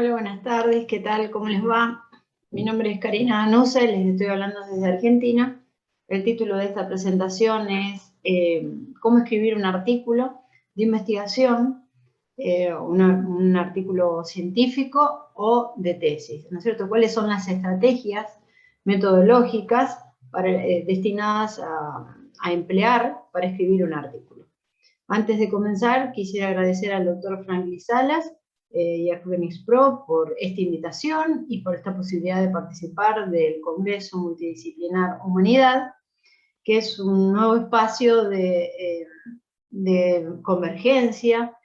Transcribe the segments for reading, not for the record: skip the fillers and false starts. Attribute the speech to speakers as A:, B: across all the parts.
A: Hola, buenas tardes, ¿qué tal? ¿Cómo les va? Mi nombre es Karina Anusa y les estoy hablando desde Argentina. El título de esta presentación es cómo escribir un artículo de investigación, un artículo científico o de tesis, ¿no es cierto? ¿Cuáles son las estrategias metodológicas destinadas a emplear para escribir un artículo? Antes de comenzar, quisiera agradecer al doctor Franklin Salas y a Phoenix Pro por esta invitación y por esta posibilidad de participar del Congreso Multidisciplinar Humanidad, que es un nuevo espacio de convergencia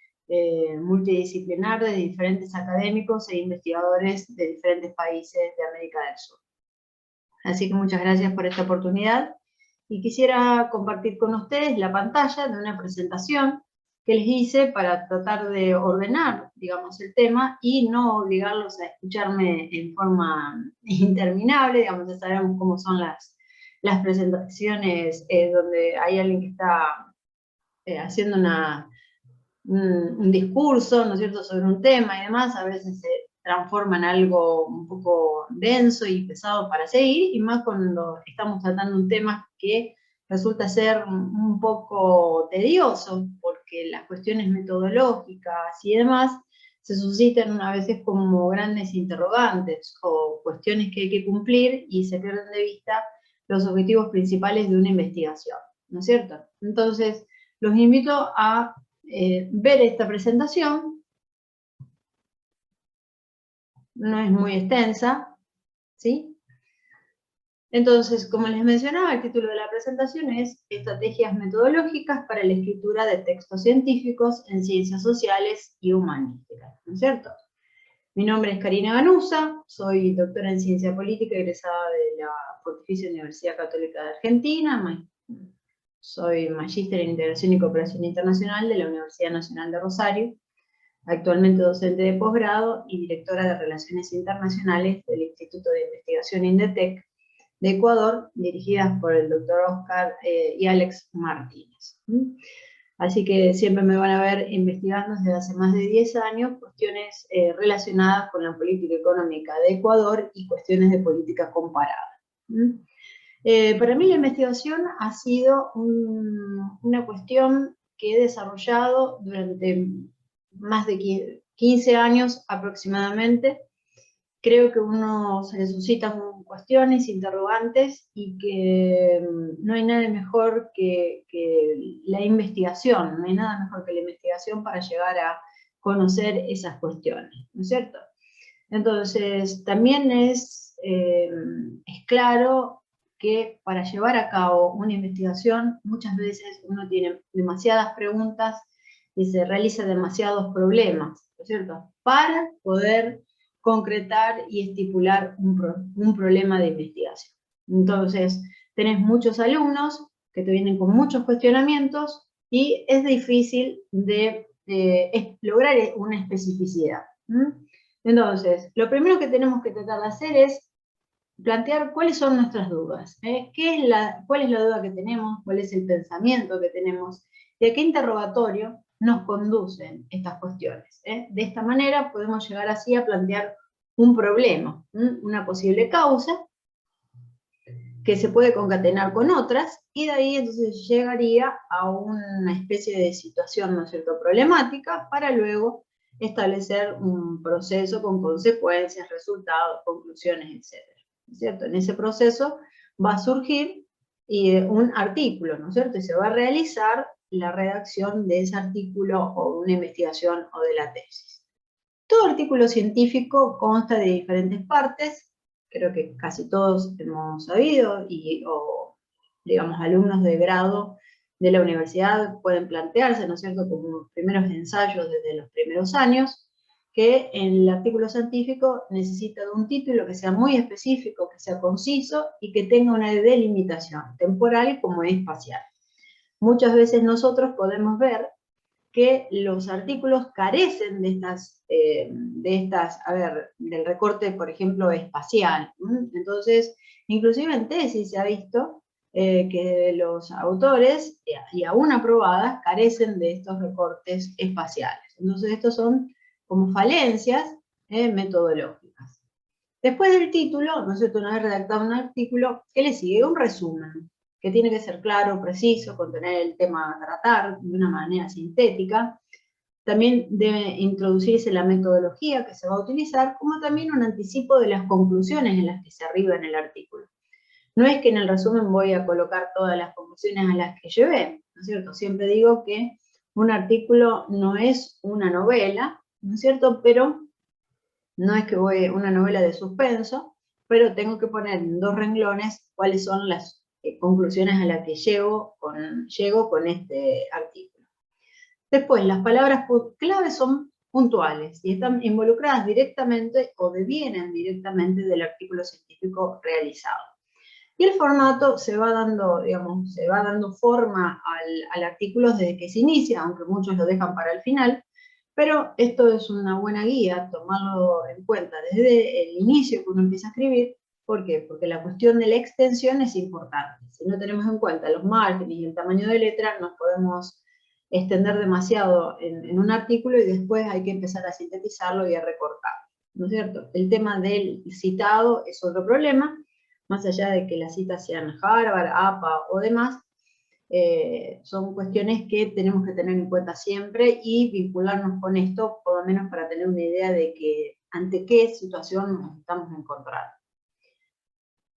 A: multidisciplinar de diferentes académicos e investigadores de diferentes países de América del Sur. Así que muchas gracias por esta oportunidad. Y quisiera compartir con ustedes la pantalla de una presentación que les hice para tratar de ordenar, digamos, el tema y no obligarlos a escucharme en forma interminable. Digamos, ya sabemos cómo son las presentaciones donde hay alguien que está haciendo un discurso, ¿no es cierto?, sobre un tema y demás. A veces se transforma en algo un poco denso y pesado para seguir, y más cuando estamos tratando un tema que resulta ser un poco tedioso, porque las cuestiones metodológicas y demás se suscitan a veces como grandes interrogantes o cuestiones que hay que cumplir y se pierden de vista los objetivos principales de una investigación, ¿no es cierto? Entonces, los invito a ver esta presentación. No es muy extensa, ¿sí? Entonces, como les mencionaba, el título de la presentación es Estrategias metodológicas para la escritura de textos científicos en ciencias sociales y humanísticas, ¿no es cierto? Mi nombre es Karina Ganusa, soy doctora en Ciencia Política egresada de la Pontificia Universidad Católica de Argentina, soy magíster en Integración y Cooperación Internacional de la Universidad Nacional de Rosario, actualmente docente de posgrado y directora de Relaciones Internacionales del Instituto de Investigación INDETEC de Ecuador, dirigidas por el doctor Oscar y Alex Martínez. Así que siempre me van a ver investigando desde hace más de 10 años cuestiones relacionadas con la política económica de Ecuador y cuestiones de política comparada. Para mí la investigación ha sido una cuestión que he desarrollado durante más de 15 años aproximadamente. Creo que uno se le suscitan cuestiones, interrogantes, y que no hay nada mejor que la investigación, no hay nada mejor que la investigación para llegar a conocer esas cuestiones, ¿no es cierto? Entonces, también es claro que para llevar a cabo una investigación, muchas veces uno tiene demasiadas preguntas y se realizan demasiados problemas, ¿no es cierto?, para poder concretar y estipular un problema de investigación. Entonces, tenés muchos alumnos que te vienen con muchos cuestionamientos y es difícil de lograr una especificidad. Entonces, lo primero que tenemos que tratar de hacer es plantear cuáles son nuestras dudas, cuál es la duda que tenemos, cuál es el pensamiento que tenemos, y a qué interrogatorio nos conducen estas cuestiones. De esta manera podemos llegar así a plantear un problema, una posible causa, que se puede concatenar con otras, y de ahí entonces llegaría a una especie de situación, ¿no es cierto?, problemática, para luego establecer un proceso con consecuencias, resultados, conclusiones, etc. ¿No es cierto? En ese proceso va a surgir un artículo, ¿no es cierto?, y se va a realizar la redacción de ese artículo o de una investigación o de la tesis. Todo artículo científico consta de diferentes partes. Creo que casi todos hemos sabido, o digamos alumnos de grado de la universidad pueden plantearse, ¿no es cierto?, como primeros ensayos desde los primeros años, que el artículo científico necesita de un título que sea muy específico, que sea conciso y que tenga una delimitación temporal como espacial. Muchas veces nosotros podemos ver que los artículos carecen de estas, del recorte, por ejemplo, espacial. Entonces, inclusive en tesis se ha visto que los autores, y aún aprobadas, carecen de estos recortes espaciales. Entonces, estos son como falencias metodológicas. Después del título, ¿no es cierto?, una vez redactado un artículo, ¿qué le sigue? Un resumen, que tiene que ser claro, preciso, contener el tema a tratar de una manera sintética. También debe introducirse la metodología que se va a utilizar, como también un anticipo de las conclusiones en las que se arriba en el artículo. No es que en el resumen voy a colocar todas las conclusiones a las que llevé, ¿no es cierto? Siempre digo que un artículo no es una novela, ¿no es cierto? Pero no es que voy una novela de suspenso, pero tengo que poner en 2 renglones cuáles son las conclusiones a las que llego con este artículo. Después, las palabras clave son puntuales y están involucradas directamente o devienen directamente del artículo científico realizado. Y el formato se va dando, digamos, se va dando forma al artículo desde que se inicia, aunque muchos lo dejan para el final, pero esto es una buena guía, tomarlo en cuenta desde el inicio que uno empieza a escribir. ¿Por qué? Porque la cuestión de la extensión es importante. Si no tenemos en cuenta los márgenes y el tamaño de letra, nos podemos extender demasiado en un artículo y después hay que empezar a sintetizarlo y a recortarlo, ¿no es cierto? El tema del citado es otro problema, más allá de que las citas sean Harvard, APA o demás, son cuestiones que tenemos que tener en cuenta siempre y vincularnos con esto, por lo menos para tener una idea de que ante qué situación nos estamos encontrando.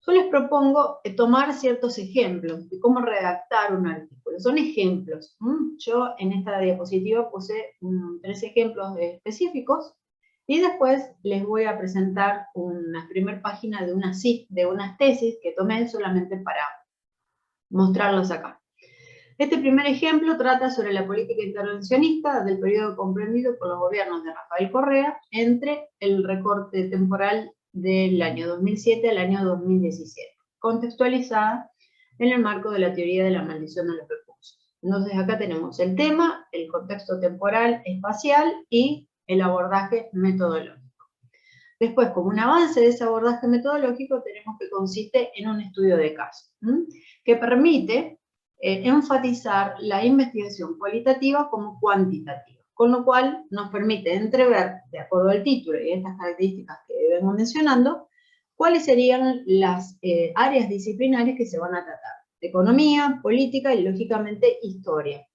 A: Yo les propongo tomar ciertos ejemplos de cómo redactar un artículo. Son ejemplos. Yo en esta diapositiva puse 3 ejemplos específicos y después les voy a presentar una primera página de unas tesis que tomé solamente para mostrarlos acá. Este primer ejemplo trata sobre la política intervencionista del periodo comprendido por los gobiernos de Rafael Correa entre el recorte temporal del año 2007 al año 2017, contextualizada en el marco de la teoría de la maldición de los recursos. Entonces acá tenemos el tema, el contexto temporal espacial y el abordaje metodológico. Después, como un avance de ese abordaje metodológico, tenemos que consiste en un estudio de caso, que permite enfatizar la investigación cualitativa como cuantitativa, con lo cual nos permite entrever, de acuerdo al título y estas características que vengo mencionando, cuáles serían las áreas disciplinarias que se van a tratar: economía, política y, lógicamente, historia.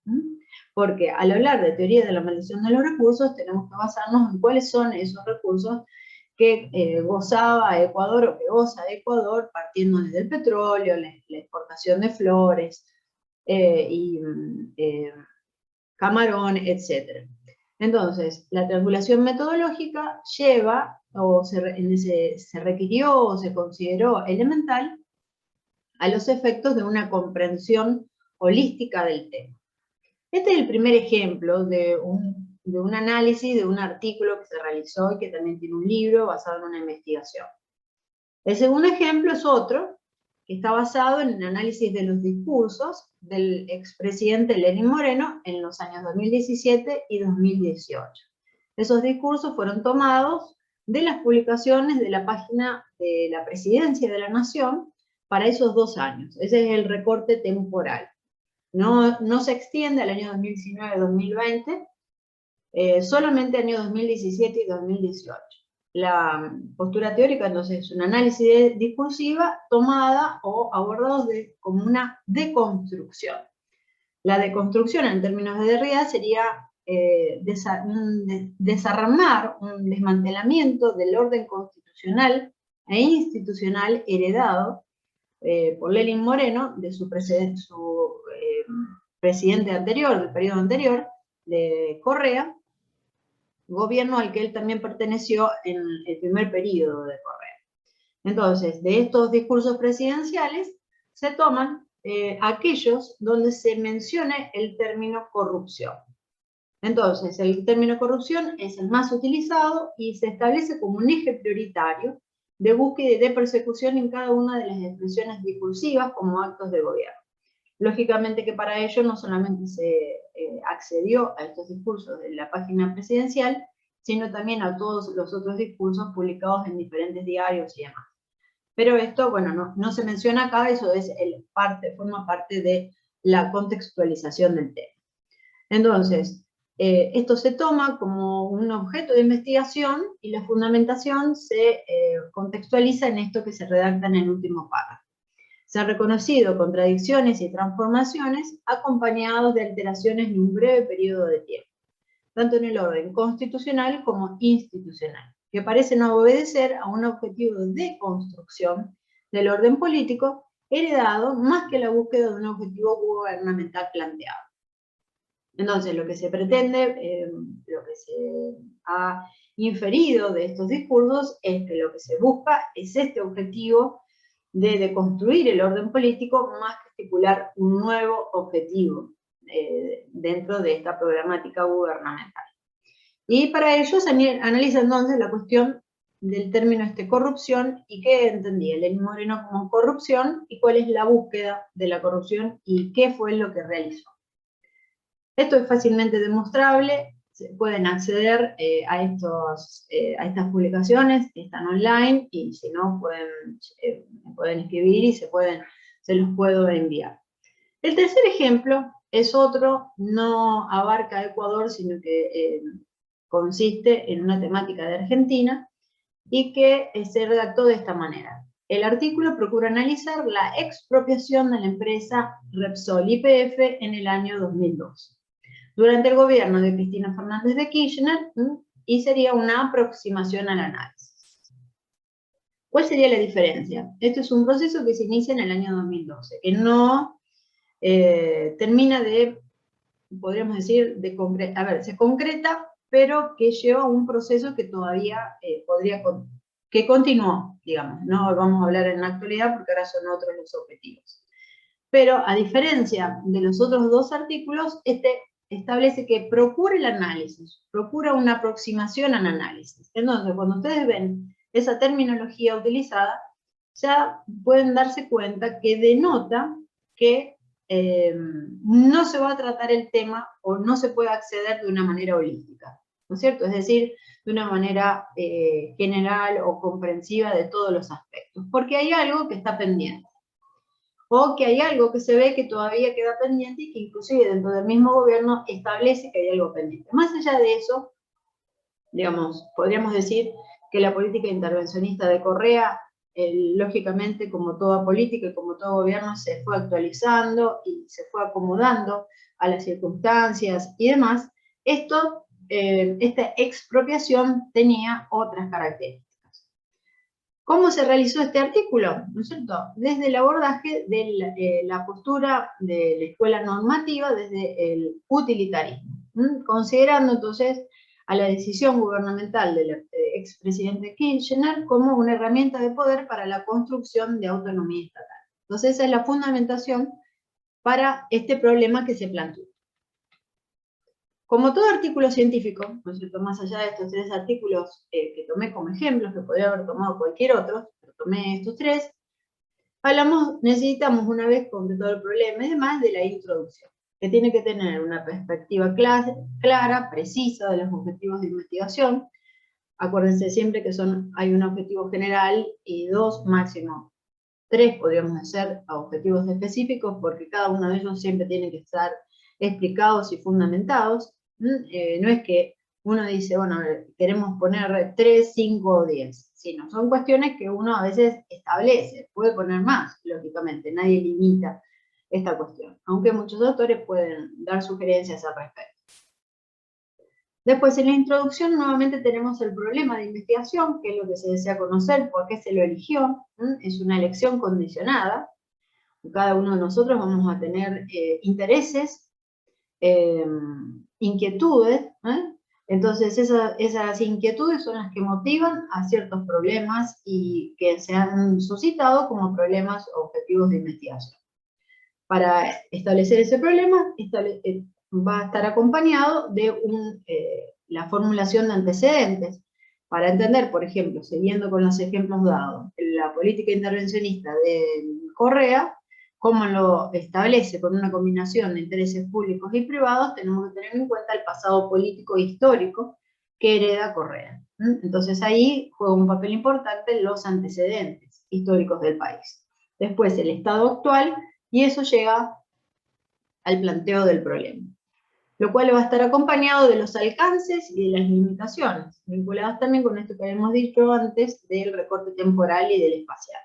A: Porque al hablar de teoría de la maldición de los recursos, tenemos que basarnos en cuáles son esos recursos que gozaba Ecuador o que goza Ecuador, partiendo desde el petróleo, la exportación de flores, camarón, etc. Entonces, la triangulación metodológica lleva, o se requirió o se consideró elemental a los efectos de una comprensión holística del tema. Este es el primer ejemplo de un análisis, de un artículo que se realizó y que también tiene un libro basado en una investigación. El segundo ejemplo es otro, que está basado en el análisis de los discursos del expresidente Lenín Moreno en los años 2017 y 2018. Esos discursos fueron tomados de las publicaciones de la página de la Presidencia de la Nación para esos 2 años. Ese es el recorte temporal. No se extiende al año 2019-2020, solamente años 2017 y 2018. La postura teórica, entonces, es un análisis discursiva tomada o abordado como una deconstrucción. La deconstrucción, en términos de Derrida, sería desarmar, un desmantelamiento del orden constitucional e institucional heredado por Lenín Moreno, de su presidente anterior, del periodo anterior, de Correa, gobierno al que él también perteneció en el primer periodo de Correa. Entonces, de estos discursos presidenciales se toman aquellos donde se mencione el término corrupción. Entonces, el término corrupción es el más utilizado y se establece como un eje prioritario de búsqueda y de persecución en cada una de las expresiones discursivas como actos de gobierno. Lógicamente que para ello no solamente se accedió a estos discursos de la página presidencial, sino también a todos los otros discursos publicados en diferentes diarios y demás. Pero esto, bueno, no se menciona acá, eso es forma parte de la contextualización del tema. Entonces, Esto se toma como un objeto de investigación y la fundamentación se contextualiza en esto que se redacta en el último párrafo. Se han reconocido contradicciones y transformaciones acompañados de alteraciones en un breve periodo de tiempo, tanto en el orden constitucional como institucional, que parecen no obedecer a un objetivo de construcción del orden político heredado más que la búsqueda de un objetivo gubernamental planteado. Entonces, lo que se pretende, lo que se ha inferido de estos discursos es que lo que se busca es este objetivo de deconstruir el orden político más que estipular un nuevo objetivo dentro de esta programática gubernamental. Y para ello se analiza entonces la cuestión del término corrupción y qué entendía Lenín Moreno como corrupción y cuál es la búsqueda de la corrupción y qué fue lo que realizó. Esto es fácilmente demostrable, pueden acceder a estas publicaciones, están online, y si no pueden escribir y se los puedo enviar. El tercer ejemplo es otro, no abarca Ecuador, sino que consiste en una temática de Argentina, y que se redactó de esta manera. El artículo procura analizar la expropiación de la empresa Repsol YPF en el año 2002. Durante el gobierno de Cristina Fernández de Kirchner, y sería una aproximación al análisis. ¿Cuál sería la diferencia? Este es un proceso que se inicia en el año 2012, que no termina de, podríamos decir, se concreta, pero que lleva un proceso que todavía que continuó, digamos. No vamos a hablar en la actualidad porque ahora son otros los objetivos. Pero a diferencia de los otros dos artículos, establece que procura el análisis, procura una aproximación al análisis. Entonces, cuando ustedes ven esa terminología utilizada, ya pueden darse cuenta que denota que no se va a tratar el tema o no se puede acceder de una manera holística, ¿no es cierto? Es decir, de una manera general o comprensiva de todos los aspectos, porque hay algo que está pendiente, o que hay algo que se ve que todavía queda pendiente y que inclusive dentro del mismo gobierno establece que hay algo pendiente. Más allá de eso, digamos, podríamos decir que la política intervencionista de Correa, lógicamente, como toda política y como todo gobierno, se fue actualizando y se fue acomodando a las circunstancias y demás. Esta expropiación tenía otras características. ¿Cómo se realizó este artículo? ¿No es cierto? Desde el abordaje de la postura de la escuela normativa, desde el utilitarismo, considerando entonces a la decisión gubernamental del expresidente Kirchner como una herramienta de poder para la construcción de autonomía estatal. Entonces esa es la fundamentación para este problema que se planteó. Como todo artículo científico, ¿no es cierto?, más allá de estos tres artículos que tomé como ejemplos, que podría haber tomado cualquier otro, pero tomé estos tres, necesitamos, una vez completado el problema y demás, de la introducción, que tiene que tener una perspectiva clara, precisa de los objetivos de investigación. Acuérdense siempre que hay un objetivo general y dos, máximo tres, podríamos hacer objetivos específicos, porque cada uno de ellos siempre tiene que estar explicados y fundamentados. No es que uno dice, bueno, queremos poner 3, 5 o 10, sino son cuestiones que uno a veces establece, puede poner más, lógicamente, nadie limita esta cuestión, aunque muchos autores pueden dar sugerencias al respecto. Después, en la introducción, nuevamente tenemos el problema de investigación, que es lo que se desea conocer, por qué se lo eligió. Es una elección condicionada. Cada uno de nosotros vamos a tener intereses, inquietudes. Entonces, esas inquietudes son las que motivan a ciertos problemas y que se han suscitado como problemas o objetivos de investigación. Para establecer ese problema, va a estar acompañado de la formulación de antecedentes, para entender, por ejemplo, siguiendo con los ejemplos dados, la política intervencionista de Correa, cómo lo establece con una combinación de intereses públicos y privados, tenemos que tener en cuenta el pasado político e histórico que hereda Correa. Entonces ahí juega un papel importante los antecedentes históricos del país. Después el estado actual, y eso llega al planteo del problema. lo cual va a estar acompañado de los alcances y de las limitaciones, vinculadas también con esto que habíamos dicho antes del recorte temporal y del espacial.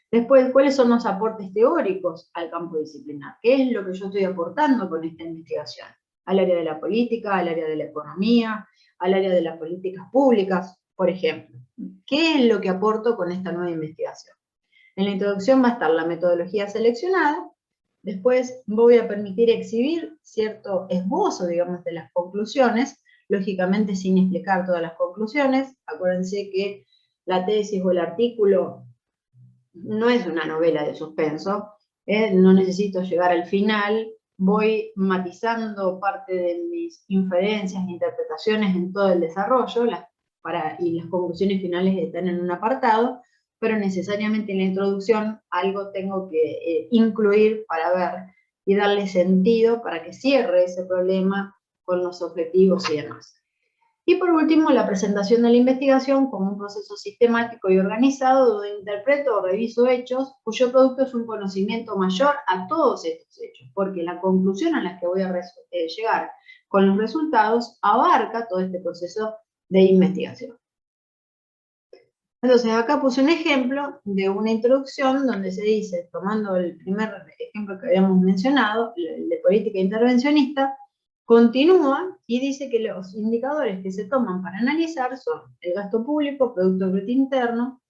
A: Después, ¿cuáles son los aportes teóricos al campo disciplinar? ¿Qué es lo que yo estoy aportando con esta investigación? Al área de la política, al área de la economía, al área de las políticas públicas, por ejemplo. ¿Qué es lo que aporto con esta nueva investigación? En la introducción va a estar la metodología seleccionada, después voy a permitir exhibir cierto esbozo, digamos, de las conclusiones, lógicamente sin explicar todas las conclusiones. Acuérdense que la tesis o el artículo no es una novela de suspenso, no necesito llegar al final, voy matizando parte de mis inferencias e interpretaciones en todo el desarrollo, y las conclusiones finales están en un apartado, pero necesariamente en la introducción algo tengo que incluir para ver y darle sentido para que cierre ese problema con los objetivos y demás. Y por último, la presentación de la investigación como un proceso sistemático y organizado donde interpreto o reviso hechos cuyo producto es un conocimiento mayor a todos estos hechos, porque la conclusión a la que voy a llegar con los resultados abarca todo este proceso de investigación. Entonces, acá puse un ejemplo de una introducción donde se dice, tomando el primer ejemplo que habíamos mencionado, el de política intervencionista, continúa y dice que los indicadores que se toman para analizar son el gasto público, Producto Bruto Interno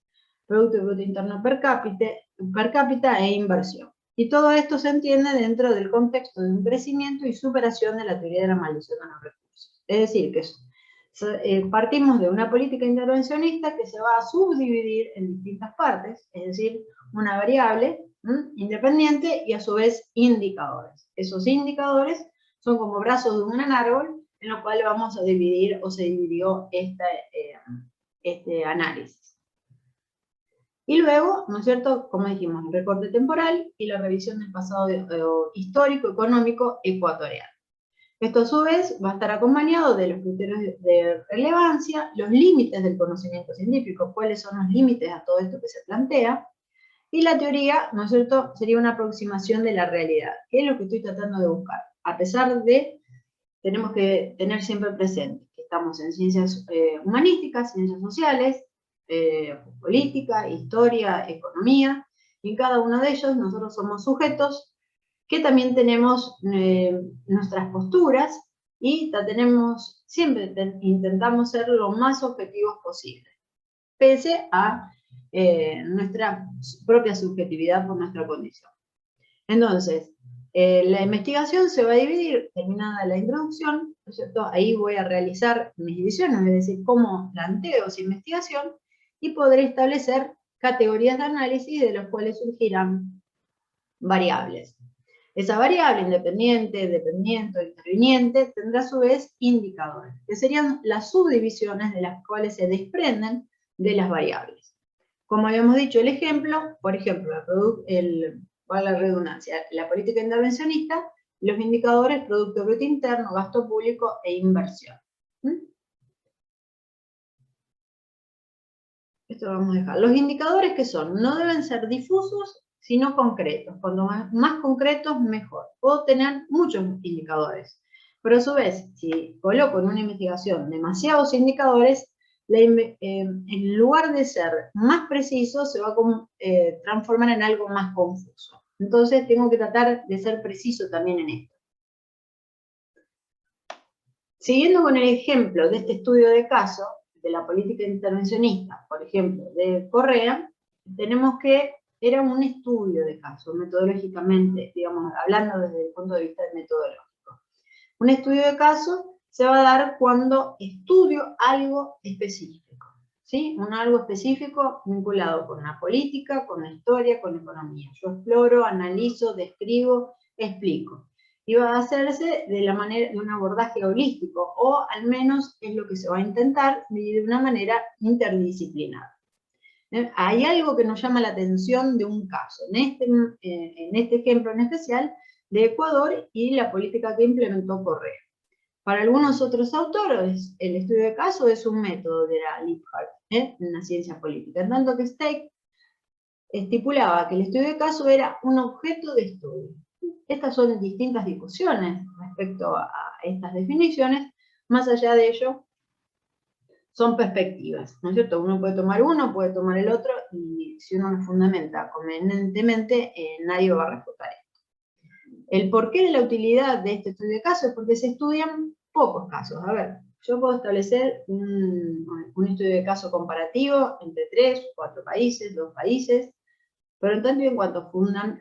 A: per cápita e inversión. Y todo esto se entiende dentro del contexto de un crecimiento y superación de la teoría de la maldición de los recursos. Es decir, que partimos de una política intervencionista que se va a subdividir en distintas partes, es decir, una variable independiente y a su vez indicadores. Esos indicadores son como brazos de un gran árbol en lo cual vamos a dividir o se dividió este análisis. Y luego, ¿no es cierto?, como dijimos, el recorte temporal y la revisión del pasado histórico económico ecuatoriano. Esto a su vez va a estar acompañado de los criterios de relevancia, los límites del conocimiento científico, cuáles son los límites a todo esto que se plantea, y la teoría, ¿no es cierto?, sería una aproximación de la realidad, que es lo que estoy tratando de buscar. A pesar de, tenemos que tener siempre presente que estamos en ciencias humanísticas, ciencias sociales, política, historia, economía, y en cada uno de ellos nosotros somos sujetos que también tenemos nuestras posturas y siempre intentamos ser lo más objetivos posible, pese a nuestra propia subjetividad por nuestra condición. Entonces, la investigación se va a dividir, terminada la introducción, ¿no es cierto? Ahí voy a realizar mis divisiones, es decir, cómo planteo esa investigación, y podré establecer categorías de análisis de las cuales surgirán variables. Esa variable independiente, dependiente o interviniente tendrá a su vez indicadores, que serían las subdivisiones de las cuales se desprenden de las variables. Como habíamos dicho, el ejemplo, por ejemplo, la redundancia, la política intervencionista, los indicadores Producto Bruto Interno, gasto público e inversión. Esto lo vamos a dejar. Los indicadores, ¿qué son? No deben ser difusos, sino concretos. Cuanto más concretos, mejor. Puedo tener muchos indicadores, pero a su vez, si coloco en una investigación demasiados indicadores, en lugar de ser más preciso, se va a transformar en algo más confuso. Entonces tengo que tratar de ser preciso también en esto. Siguiendo con el ejemplo de este estudio de caso, de la política intervencionista, por ejemplo, de Correa, tenemos que era un estudio de caso, metodológicamente, digamos, hablando desde el punto de vista metodológico. Un estudio de caso se va a dar cuando estudio algo específico, ¿sí? Algo específico vinculado con la política, con la historia, con la economía. Yo exploro, analizo, describo, explico. Y va a hacerse de un abordaje holístico, o al menos es lo que se va a intentar de una manera interdisciplinar. Hay algo que nos llama la atención de un caso, en este ejemplo en especial, de Ecuador y la política que implementó Correa. Para algunos otros autores, el estudio de caso es un método de la Liebhardt, en la ciencia política, en tanto que Stake estipulaba que el estudio de caso era un objeto de estudio. Estas son distintas discusiones respecto a estas definiciones. Más allá de ello, son perspectivas, ¿no es cierto? Uno puede tomar uno, puede tomar el otro, y si uno lo fundamenta convenientemente, nadie va a refutar esto. El porqué de la utilidad de este estudio de casos es porque se estudian pocos casos. A ver, yo puedo establecer un estudio de caso comparativo entre 3, 4 países, 2 países, pero en tanto y en cuanto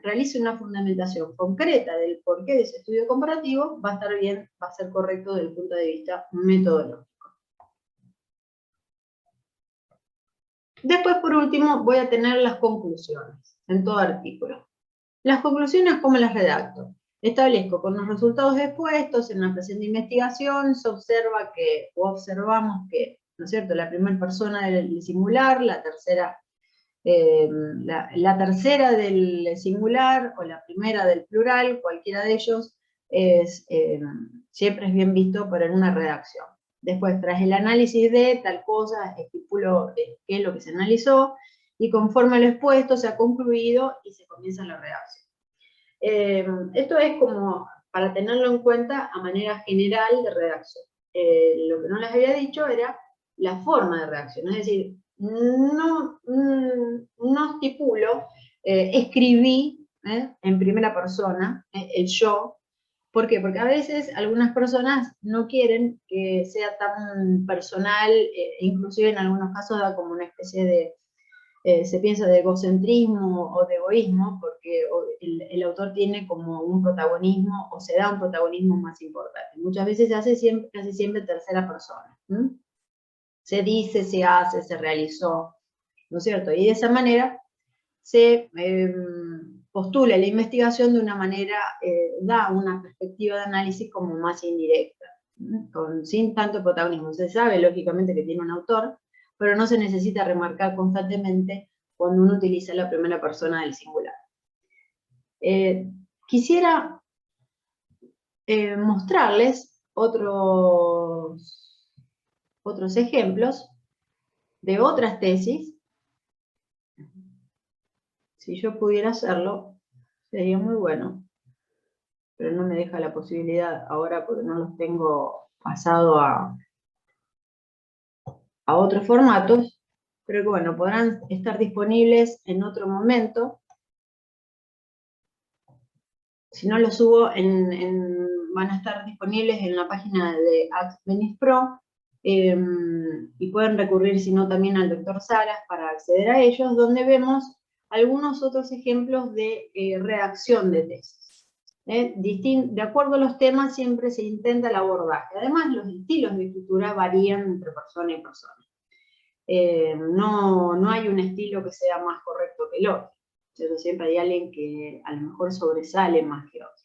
A: realice una fundamentación concreta del porqué de ese estudio comparativo, va a estar bien, va a ser correcto desde el punto de vista metodológico. Después, por último, voy a tener las conclusiones en todo artículo. Las conclusiones, ¿cómo las redacto? Establezco con los resultados expuestos en una presente investigación, se observa que, o observamos que, ¿no es cierto?, la primera persona del singular, la tercera del singular o la primera del plural, cualquiera de ellos, siempre es bien visto para una redacción. Después, tras el análisis de tal cosa, estipulo qué es lo que se analizó, y conforme a lo expuesto se ha concluido y se comienza la redacción. Esto es como para tenerlo en cuenta a manera general de redacción. Lo que no les había dicho era la forma de redacción, es decir, no estipulo, escribí en primera persona, el yo. ¿Por qué? Porque a veces algunas personas no quieren que sea tan personal, inclusive en algunos casos da como una especie de, se piensa de egocentrismo o de egoísmo, porque el autor tiene como un protagonismo, o se da un protagonismo más importante. Muchas veces se hace casi siempre tercera persona. Se dice, se hace, se realizó, ¿no es cierto? Y de esa manera se postula la investigación de una manera, da una perspectiva de análisis como más indirecta, sin tanto protagonismo. Se sabe, lógicamente, que tiene un autor, pero no se necesita remarcar constantemente cuando uno utiliza la primera persona del singular. Quisiera mostrarles otros ejemplos de otras tesis. Si yo pudiera hacerlo, sería muy bueno, pero no me deja la posibilidad ahora porque no los tengo pasado a otros formatos, pero que bueno, podrán estar disponibles en otro momento. Si no los subo, van a estar disponibles en la página de AxVenice Pro, y pueden recurrir, si no, también al Dr. Salas para acceder a ellos, donde vemos algunos otros ejemplos de redacción de tesis. De acuerdo a los temas siempre se intenta el abordaje. Además, los estilos de escritura varían entre persona y persona. No hay un estilo que sea más correcto que el otro. Pero siempre hay alguien que a lo mejor sobresale más que otro.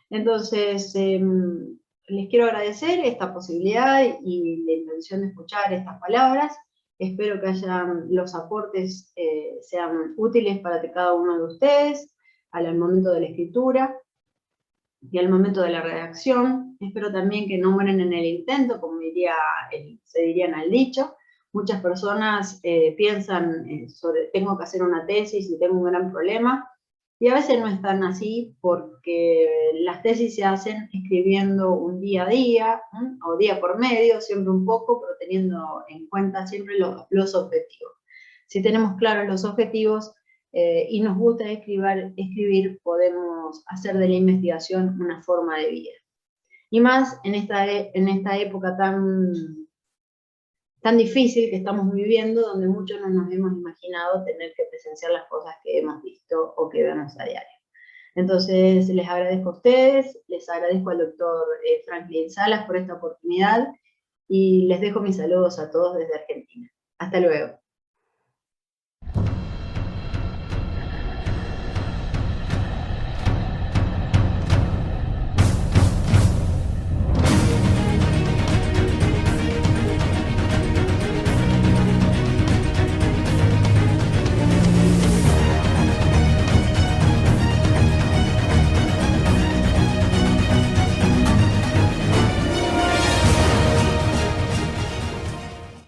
A: Entonces, les quiero agradecer esta posibilidad y la intención de escuchar estas palabras. Espero que los aportes sean útiles para cada uno de ustedes al momento de la escritura y al momento de la redacción. Espero también que no mueran en el intento, como se diría en el dicho. Muchas personas piensan tengo que hacer una tesis y tengo un gran problema, y a veces no es tan así, porque las tesis se hacen escribiendo un día a día, o día por medio, siempre un poco, pero teniendo en cuenta siempre los objetivos. Si tenemos claros los objetivos y nos gusta escribir, podemos hacer de la investigación una forma de vida. Y más en esta época tan difícil que estamos viviendo, donde muchos no nos hemos imaginado tener que presenciar las cosas que hemos visto o que vemos a diario. Entonces, les agradezco a ustedes, les agradezco al doctor Franklin Salas por esta oportunidad, y les dejo mis saludos a todos desde Argentina. Hasta luego.